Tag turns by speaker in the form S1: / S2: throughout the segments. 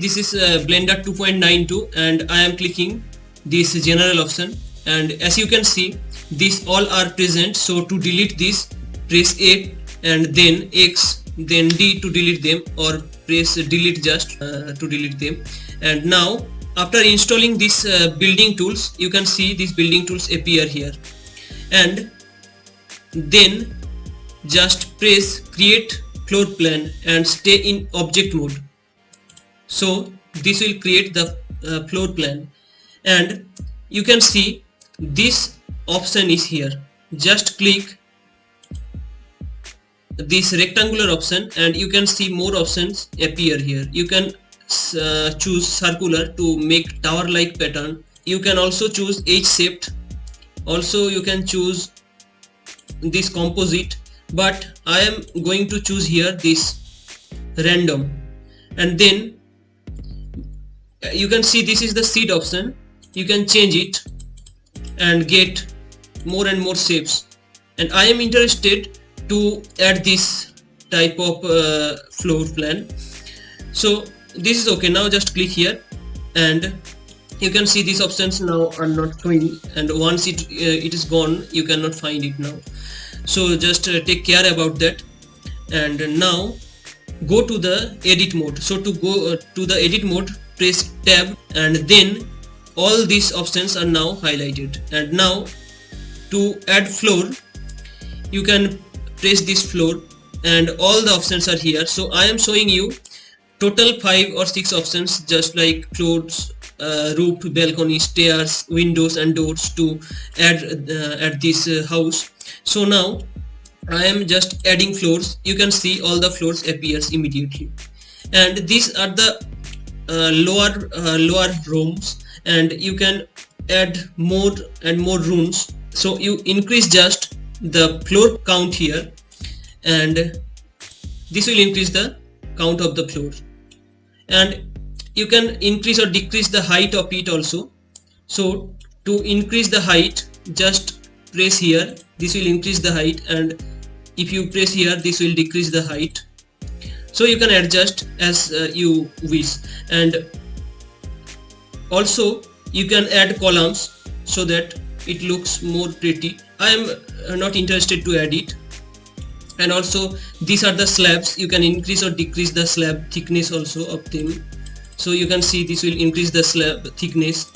S1: This is Blender 2.92 and I am clicking this general option, and as you can see these all are present. So to delete this, press A and then X then D to delete them, or press delete just to delete them. And now after installing these building tools, you can see these building tools appear here, and then just press create floor plan and stay in object mode. So this will create the floor plan, and you can see this option is here. Just click this rectangular option and you can see more options appear here. You can choose circular to make tower like pattern. You can also choose edge shaped. Also you can choose this composite, but I am going to choose here this random. And then you can see this is the seed option. You can change it and get more and more shapes, and I am interested to add this type of floor plan. So this is okay. Now just click here and you can see these options now are not showing, and once it is gone you cannot find it now. So just take care about that. And now go to the edit mode. So to go to the edit mode, press tab and then all these options are now highlighted. And now to add floor, you can press this floor and all the options are here. So I am showing you total 5 or 6 options, just like floors, roof, balcony, stairs, windows and doors to add at this house. So now I am just adding floors. You can see all the floors appears immediately, and these are the lower rooms, and you can add more and more rooms. So you increase just the floor count here, and this will increase the count of the floor, and you can increase or decrease the height of it also. So to increase the height, just press here, this will increase the height, and if you press here this will decrease the height. So you can adjust as you wish. And also you can add columns so that it looks more pretty. I am not interested to add it. And also these are the slabs. You can increase or decrease the slab thickness also of them. So you can see this will increase the slab thickness.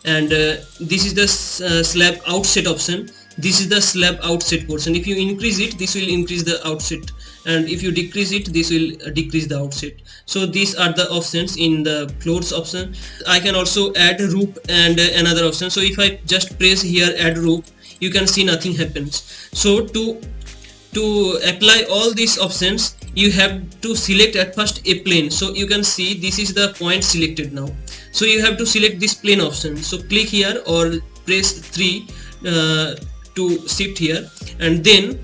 S1: And this is the slab outset option. This is the slab outset portion. If you increase it, this will increase the outset, and if you decrease it, this will decrease the outset. So these are the options in the floors option. I can also add roof and another option. So if I just press here add roof, you can see nothing happens. So to apply all these options, you have to select at first a plane. So you can see this is the point selected now. So you have to select this plane option. So click here or press 3 to shift here, and then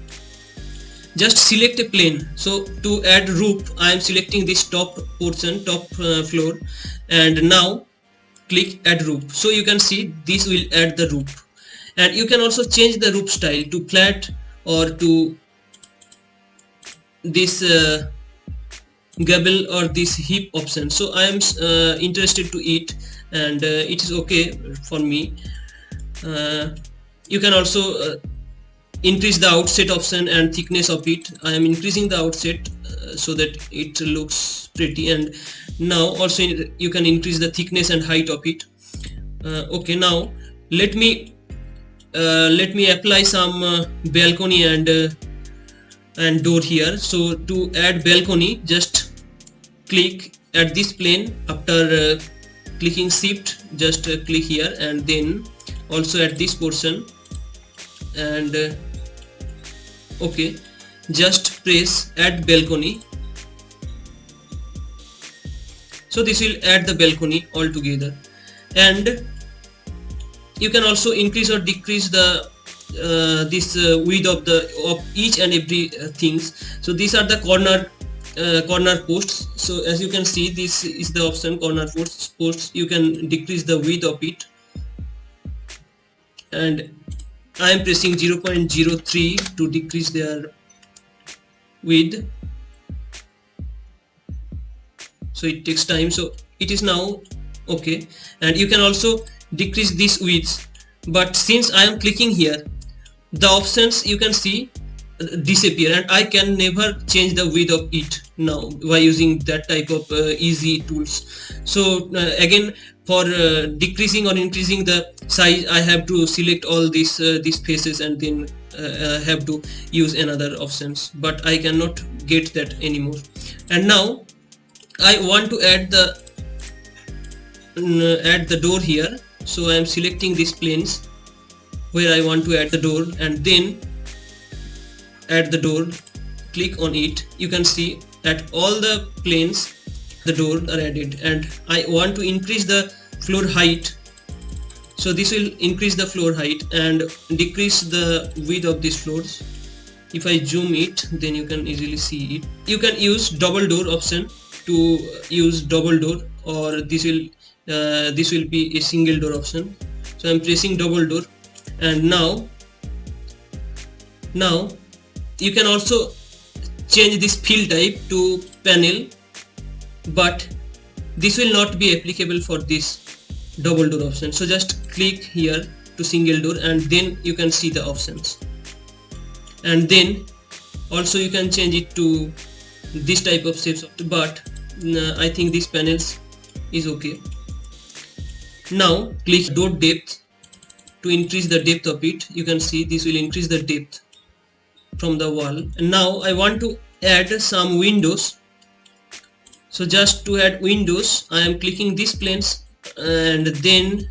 S1: just select a plane. So to add roof, I am selecting this top portion, top floor, and now click add roof. So you can see this will add the roof, and you can also change the roof style to flat or to this gable or this hip option. So I am interested to it, and it is okay for me. You can also increase the outset option and thickness of it. I am increasing the outset so that it looks pretty, and now also you can increase the thickness and height of it. Okay, now let me apply some balcony and door here. So to add balcony, just click at this plane. After clicking shift, just click here and then also at this portion, and okay, just press add balcony. So this will add the balcony all together, and you can also increase or decrease the this width of each and every things. So these are the corner posts. So as you can see, this is the option corner posts. You can decrease the width of it, and I am pressing 0.03 to decrease their width. So it takes time. So it is now okay. And you can also decrease this width, but since I am clicking here, the options you can see disappear, and I can never change the width of it now by using that type of easy tools. So again, for decreasing or increasing the size, I have to select all these faces and then have to use another options, but I cannot get that anymore. And now I want to add the door here, so I am selecting these planes where I want to add the door, and then add the door, click on it. You can see at all the planes the door are added, and I want to increase the floor height, so this will increase the floor height and decrease the width of these floors. If I zoom it, then you can easily see it. You can use double door option to use double door, or this will be a single door option. So I'm pressing double door, and now you can also change this fill type to panel, but this will not be applicable for this double door option. So just click here to single door, and then you can see the options. And then also you can change it to this type of shapes, but I think this panels is okay. Now click door depth to increase the depth of it. You can see this will increase the depth from the wall. And now I want to add some windows. So just to add windows, I am clicking these planes and then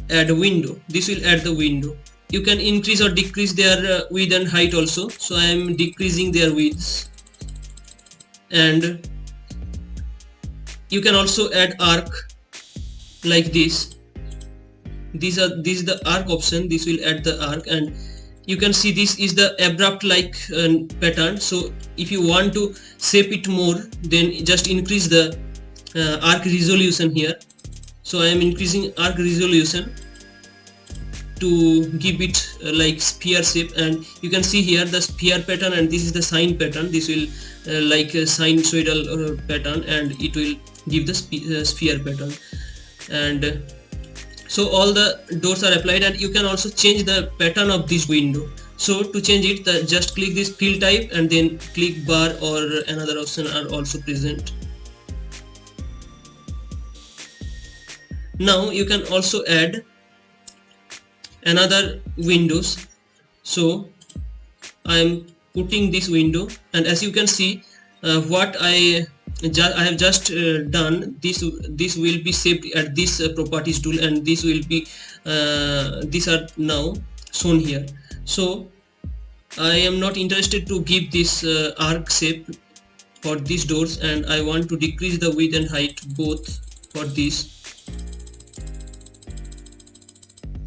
S1: add a window. This will add the window. You can increase or decrease their width and height also. So I am decreasing their widths. And you can also add arc like this. This is the arc option. This will add the arc, and you can see this is the abrupt like pattern. So if you want to shape it more, then just increase the arc resolution here. So I am increasing arc resolution to give it like sphere shape, and you can see here the sphere pattern, and this is the sine pattern. This will like a sinusoidal pattern, and it will give the sphere pattern. And so all the doors are applied, and you can also change the pattern of this window. So to change it, just click this fill type and then click bar or another option are also present. Now you can also add another windows. So I am putting this window, and as you can see what I have just done, this will be saved at this properties tool, and this will be these are now shown here. So I am not interested to give this arc shape for these doors, and I want to decrease the width and height both for this.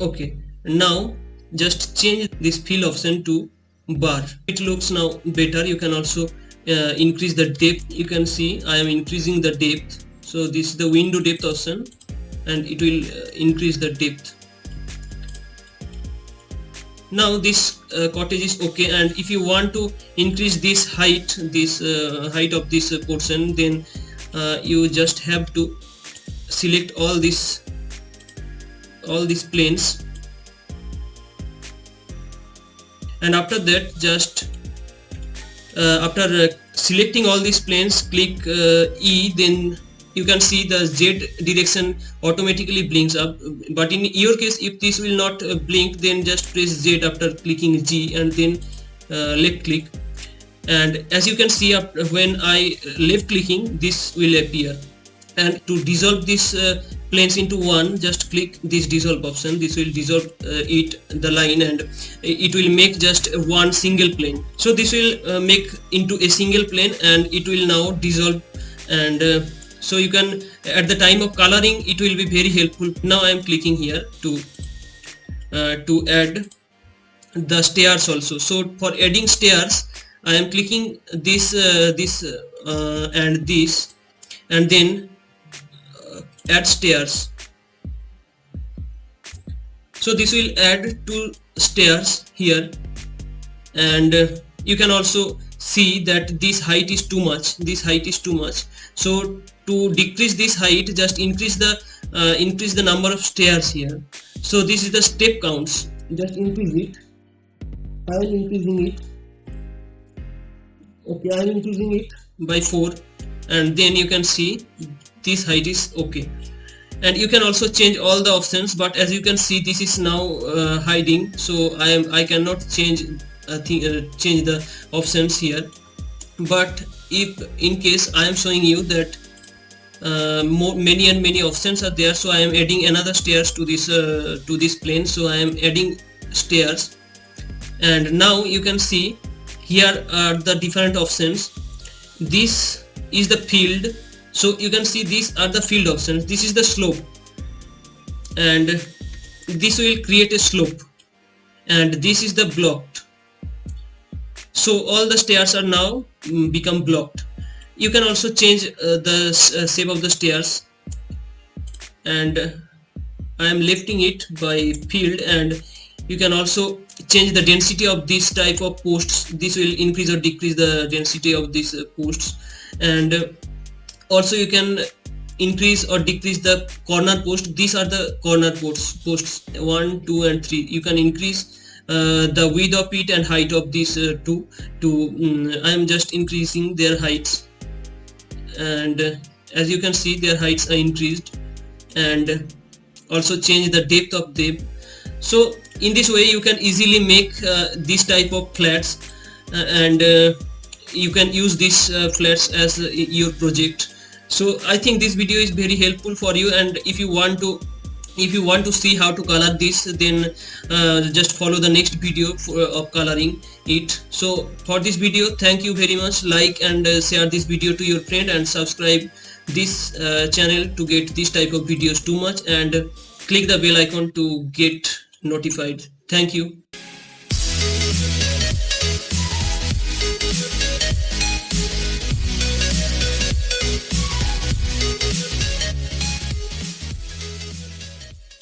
S1: Okay, now just change this fill option to bar. It looks now better. You can also increase the depth. You can see I am increasing the depth. So this is the window depth option, and it will increase the depth. Now this cottage is okay, and if you want to increase this height, height of this portion, then you just have to select all these planes, and after that just after selecting all these planes, click E, then you can see the Z direction automatically blinks up. But in your case, if this will not blink, then just press Z after clicking G, and then left click, and as you can see, when I left clicking, this will appear. And to dissolve this planes into one, just click this dissolve option. This will dissolve the line, and it will make just one single plane. So this will make into a single plane, and it will now dissolve. And so you can, at the time of coloring, it will be very helpful. Now I am clicking here to add the stairs also. So for adding stairs, I am clicking this and this, and then add stairs. So this will add 2 stairs here, and you can also see that this height is too much. So to decrease this height, just increase the number of stairs here. So this is the step counts, just increase it. I am increasing it. Okay, I am increasing it by 4, and then you can see this height is okay. And you can also change all the options, but as you can see this is now hiding, so I cannot change the options here. But if in case I am showing you that many options are there, so I am adding another stairs to this plane, so I am adding stairs. And now you can see here are the different options. This is the field, so you can see these are the field options. This is the slope, and this will create a slope, and this is the blocked. So all the stairs are now become blocked. You can also change the shape of the stairs, and I am lifting it by field. And you can also change the density of this type of posts. This will increase or decrease the density of these posts. And also you can increase or decrease the corner post. These are the corner posts 1, 2 and 3. You can increase the width of it and height of these two. I am just increasing their heights, and as you can see their heights are increased, and also change the depth of them. So in this way you can easily make this type of flats, and you can use these flats as your project. So I think this video is very helpful for you, and if you want to see how to color this, then just follow the next video of coloring it. So for this video, thank you very much. Like and share this video to your friend, and subscribe this channel to get this type of videos too much, and click the bell icon to get notified. Thank you.